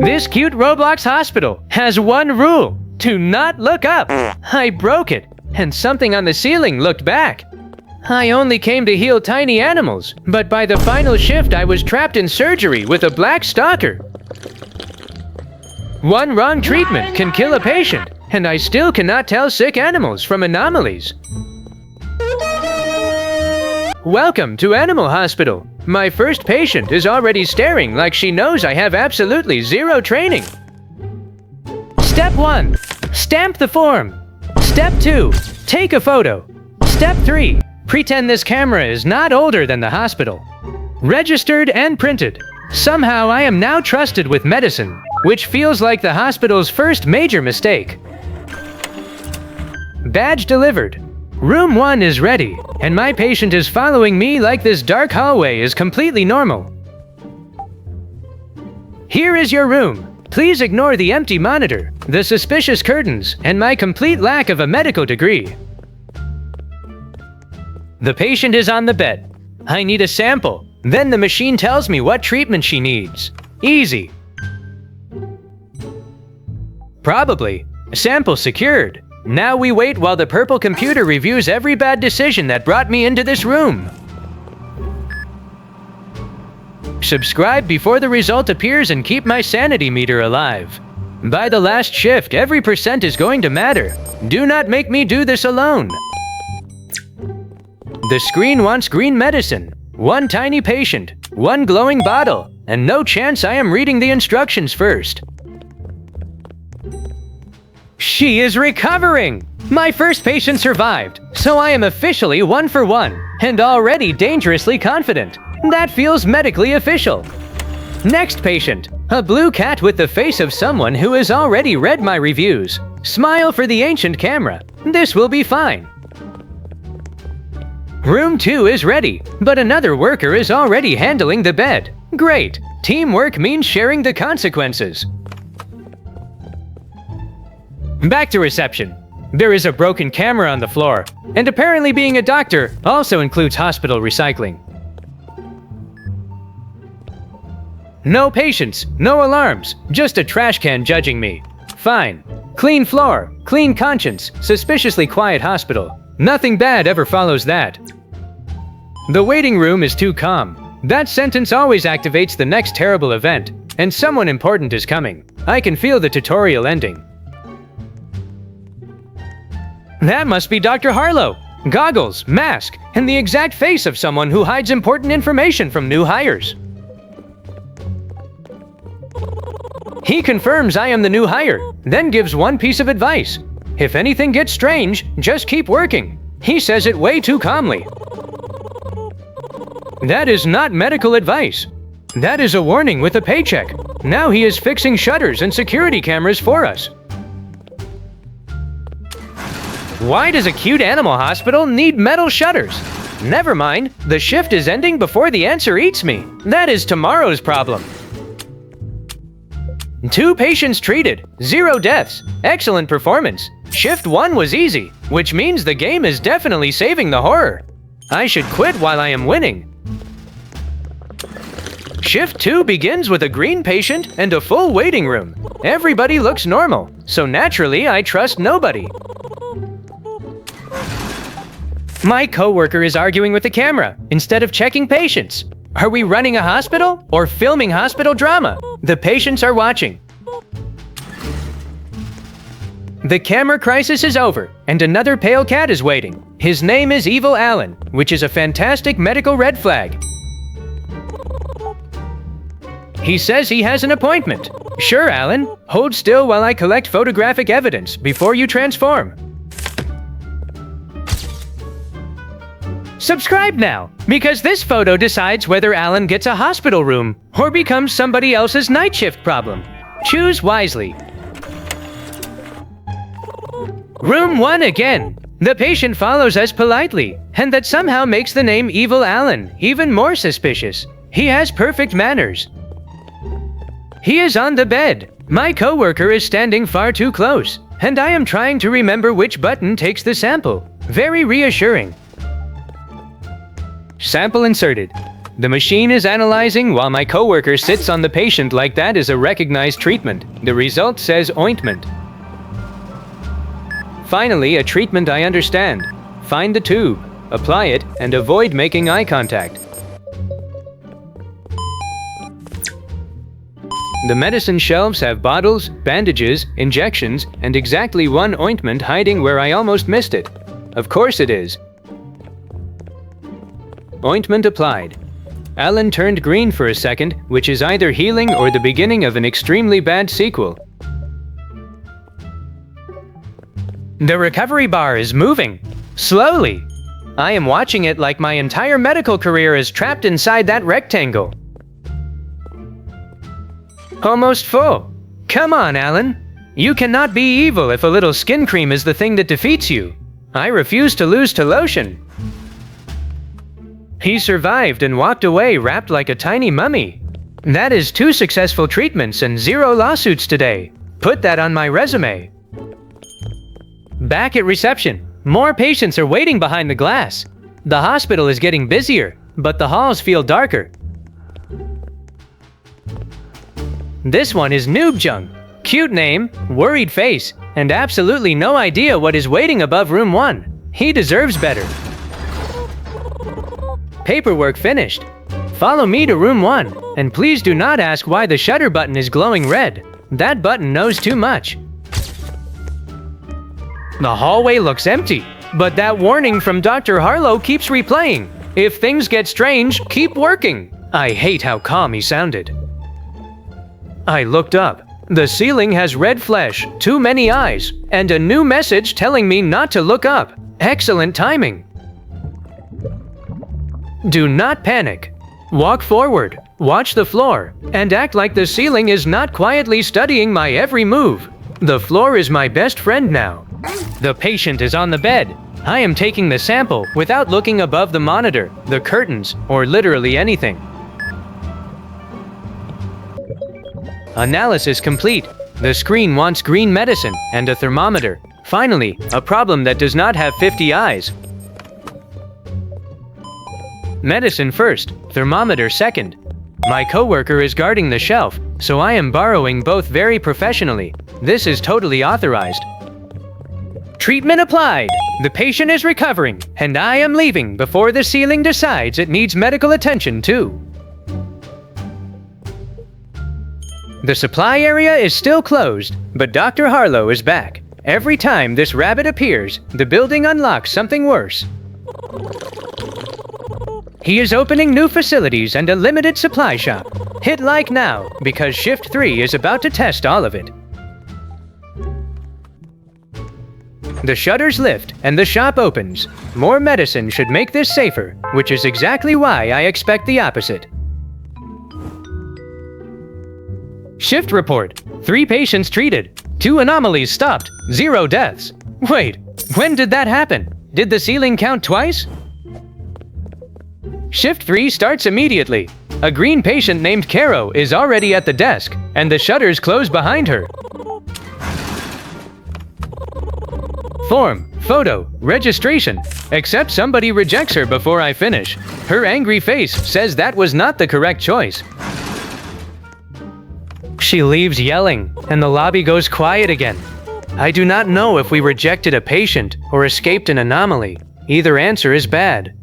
This cute Roblox hospital has one rule: to not look up. I broke it, and something on the ceiling looked back. I only came to heal tiny animals, but by the final shift I was trapped in surgery with a black stalker. One wrong treatment can kill a patient, and I still cannot tell sick animals from anomalies. Welcome to Animal Hospital. My first patient is already staring like she knows I have absolutely zero training. Step 1. Stamp the form. Step 2. Take a photo. Step 3. Pretend this camera is not older than the hospital. Registered and printed. Somehow I am now trusted with medicine, which feels like the hospital's first major mistake. Badge delivered. Room 1 is ready, and my patient is following me like this dark hallway is completely normal. Here is your room. Please ignore the empty monitor, the suspicious curtains, and my complete lack of a medical degree. The patient is on the bed. I need a sample. Then the machine tells me what treatment she needs. Easy. Probably. Sample secured. Now we wait while the purple computer reviews every bad decision that brought me into this room. Subscribe before the result appears and keep my sanity meter alive. By the last shift, every percent is going to matter. Do not make me do this alone. The screen wants green medicine, one tiny patient, one glowing bottle, and no chance I am reading the instructions first. She is recovering! My first patient survived, so I am officially 1 for 1, and already dangerously confident. That feels medically official. Next patient, a blue cat with the face of someone who has already read my reviews. Smile for the ancient camera. This will be fine. Room 2 is ready, but another worker is already handling the bed. Great! Teamwork means sharing the consequences. Back to reception. There is a broken camera on the floor, and apparently being a doctor also includes hospital recycling. No patients, no alarms, just a trash can judging me. Fine. Clean floor, clean conscience, suspiciously quiet hospital. Nothing bad ever follows that. The waiting room is too calm. That sentence always activates the next terrible event, and someone important is coming. I can feel the tutorial ending. That must be Dr. Harlow. Goggles, mask, and the exact face of someone who hides important information from new hires. He confirms I am the new hire, then gives one piece of advice. If anything gets strange, just keep working. He says it way too calmly. That is not medical advice. That is a warning with a paycheck. Now he is fixing shutters and security cameras for us. Why does a cute animal hospital need metal shutters? Never mind, the shift is ending before the answer eats me. That is tomorrow's problem. 2 patients treated, 0 deaths. Excellent performance. Shift 1 was easy, which means the game is definitely saving the horror. I should quit while I am winning. Shift 2 begins with a green patient and a full waiting room. Everybody looks normal, so naturally I trust nobody. My coworker is arguing with the camera instead of checking patients. Are we running a hospital or filming hospital drama? The patients are watching. The camera crisis is over, and another pale cat is waiting. His name is Evil Allan, which is a fantastic medical red flag. He says he has an appointment. Sure, Allan. Hold still while I collect photographic evidence before you transform. Subscribe now, because this photo decides whether Allan gets a hospital room or becomes somebody else's night shift problem. Choose wisely. Room 1 again. The patient follows us politely, and that somehow makes the name Evil Allan even more suspicious. He has perfect manners. He is on the bed. My coworker is standing far too close, and I am trying to remember which button takes the sample. Very reassuring. Sample inserted. The machine is analyzing while my coworker sits on the patient like that is a recognized treatment. The result says ointment. Finally, a treatment I understand. Find the tube, apply it, and avoid making eye contact. The medicine shelves have bottles, bandages, injections, and exactly one ointment hiding where I almost missed it. Of course it is. Ointment applied. Allan turned green for a second, which is either healing or the beginning of an extremely bad sequel. The recovery bar is moving. Slowly. I am watching it like my entire medical career is trapped inside that rectangle. Almost full. Come on, Allan. You cannot be evil if a little skin cream is the thing that defeats you. I refuse to lose to lotion. He survived and walked away wrapped like a tiny mummy. That is 2 successful treatments and 0 lawsuits today. Put that on my resume. Back at reception, more patients are waiting behind the glass. The hospital is getting busier, but the halls feel darker. This one is Noob Jung. Cute name, worried face, and absolutely no idea what is waiting above room 1. He deserves better. Paperwork finished. Follow me to room 1, and please do not ask why the shutter button is glowing red. That button knows too much. The hallway looks empty, but that warning from Dr. Harlow keeps replaying. If things get strange, keep working. I hate how calm he sounded. I looked up. The ceiling has red flesh, too many eyes, and a new message telling me not to look up. Excellent timing. Do not panic. Walk forward, watch the floor, and act like the ceiling is not quietly studying my every move. The floor is my best friend now. The patient is on the bed. I am taking the sample without looking above the monitor, the curtains, or literally anything. Analysis complete. The screen wants green medicine and a thermometer. Finally, a problem that does not have 50 eyes. Medicine first, thermometer second. My coworker is guarding the shelf, so I am borrowing both very professionally. This is totally authorized. Treatment applied. The patient is recovering, and I am leaving before the ceiling decides it needs medical attention too. The supply area is still closed, but Dr. Harlow is back. Every time this rabbit appears, the building unlocks something worse. He is opening new facilities and a limited supply shop. Hit like now, because Shift 3 is about to test all of it. The shutters lift and the shop opens. More medicine should make this safer, which is exactly why I expect the opposite. Shift report. 3 patients treated. 2 anomalies stopped. 0 deaths. Wait, when did that happen? Did the ceiling count twice? Shift 3 starts immediately. A green patient named Caro is already at the desk, and the shutters close behind her. Form, photo, registration. Except somebody rejects her before I finish. Her angry face says that was not the correct choice. She leaves yelling, and the lobby goes quiet again. I do not know if we rejected a patient or escaped an anomaly. Either answer is bad.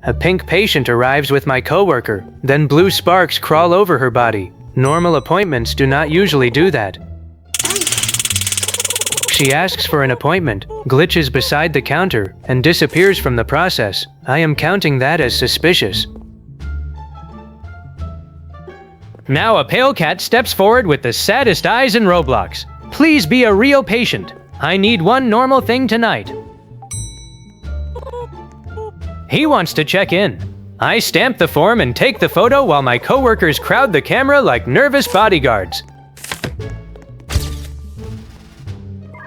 A pink patient arrives with my coworker, then blue sparks crawl over her body. Normal appointments do not usually do that. She asks for an appointment, glitches beside the counter, and disappears from the process. I am counting that as suspicious. Now a pale cat steps forward with the saddest eyes in Roblox. Please be a real patient. I need one normal thing tonight. He wants to check in. I stamp the form and take the photo while my coworkers crowd the camera like nervous bodyguards.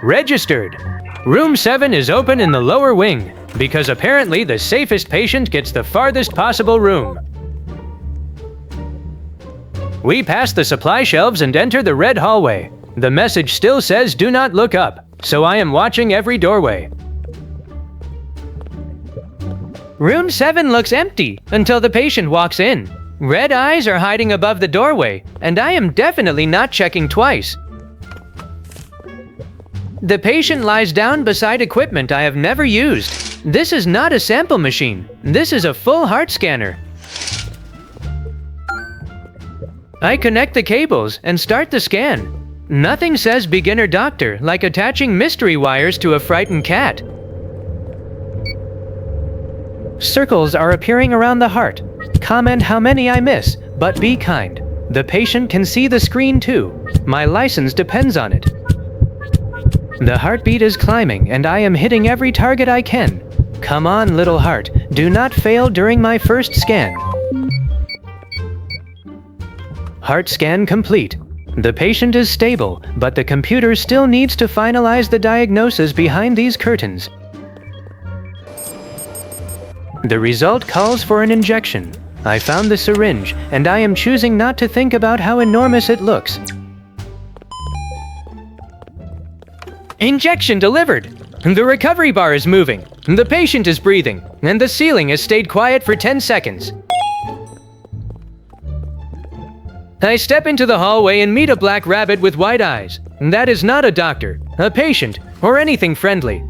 Registered. Room 7 is open in the lower wing, because apparently the safest patient gets the farthest possible room. We pass the supply shelves and enter the red hallway. The message still says do not look up, so I am watching every doorway. Room 7 looks empty until the patient walks in. Red eyes are hiding above the doorway, and I am definitely not checking twice. The patient lies down beside equipment I have never used. This is not a sample machine. This is a full heart scanner. I connect the cables and start the scan. Nothing says beginner doctor like attaching mystery wires to a frightened cat. Circles are appearing around the heart. Comment how many I miss, but be kind. The patient can see the screen too. My license depends on it. The heartbeat is climbing and I am hitting every target I can. Come on, little heart. Do not fail during my first scan. Heart scan complete. The patient is stable, but the computer still needs to finalize the diagnosis behind these curtains. The result calls for an injection. I found the syringe, and I am choosing not to think about how enormous it looks. Injection delivered! The recovery bar is moving, the patient is breathing, and the ceiling has stayed quiet for 10 seconds. I step into the hallway and meet a black rabbit with white eyes. That is not a doctor, a patient, or anything friendly.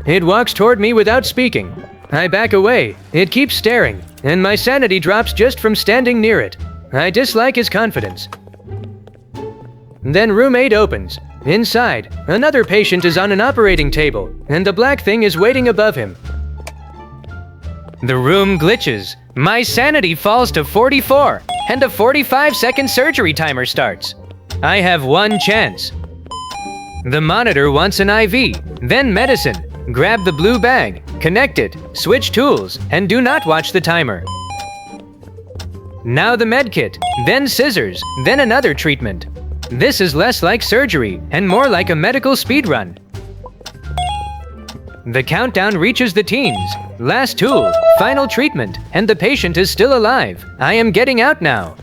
It walks toward me without speaking. I back away. It keeps staring, and my sanity drops just from standing near it. I dislike his confidence. Then room 8 opens. Inside, another patient is on an operating table, and the black thing is waiting above him. The room glitches. My sanity falls to 44, and a 45-second surgery timer starts. I have one chance. The monitor wants an IV, then medicine. Grab the blue bag, connect it, switch tools, and do not watch the timer. Now the med kit, then scissors, then another treatment. This is less like surgery and more like a medical speedrun. The countdown reaches the teens. Last tool, final treatment, and the patient is still alive. I am getting out now.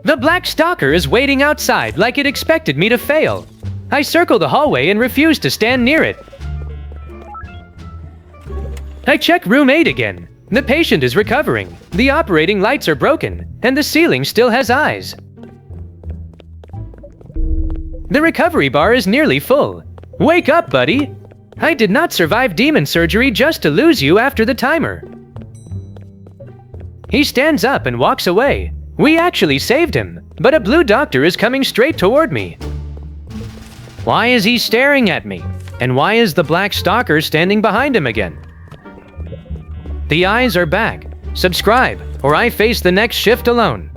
The black stalker is waiting outside like it expected me to fail. I circle the hallway and refuse to stand near it. I check room 8 again. The patient is recovering. The operating lights are broken, and the ceiling still has eyes. The recovery bar is nearly full. Wake up, buddy! I did not survive demon surgery just to lose you after the timer. He stands up and walks away. We actually saved him, but a blue doctor is coming straight toward me. Why is he staring at me? And why is the black stalker standing behind him again? The eyes are back. Subscribe, or I face the next shift alone.